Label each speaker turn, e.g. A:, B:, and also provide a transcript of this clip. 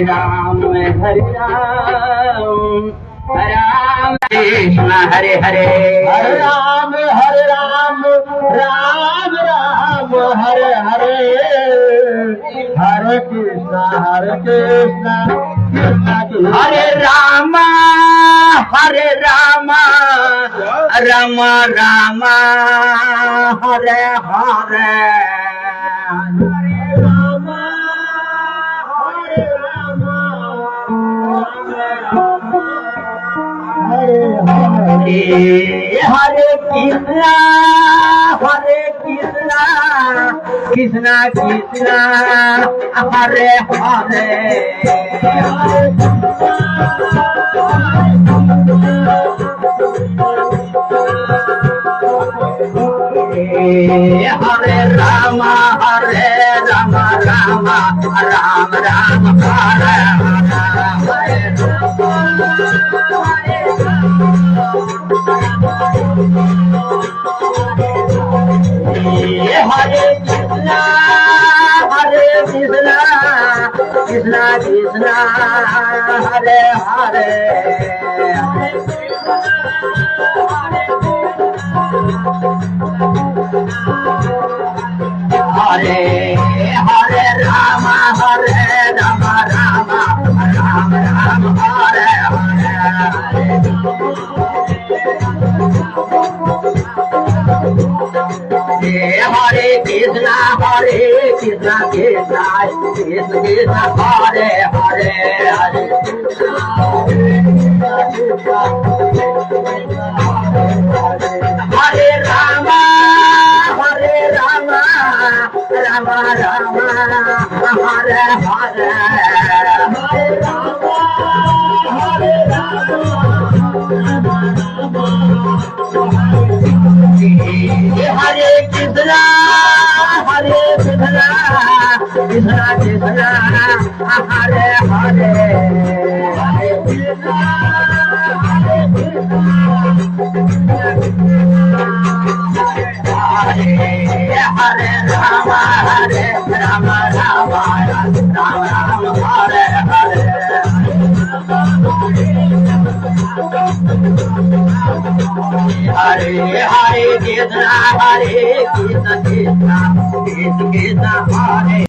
A: Ram Hare Ram Ram Krishna Hare Hare
B: Hare Ram Ram Ram Hare Hare Hare Krishna Krishna Krishna
A: Hare Ram Ram Ram Hare Hare Hare Krishna Krishna Krishna Hare Hare Hare Ram Ram Ram Ram Hare Hare Hare Krishna Krishna Krishna Hare Hare Hare Hare Ram Ram Ram Hare Hare Krishna Krishna Krishna Krishna Hare Hare Hare Hare Ram Ram Ram Hare Hare Hare Krishna Krishna Krishna Hare Hare Hare Ram Ram Hare Hare Hare Hare Krishna Krishna Krishna Hare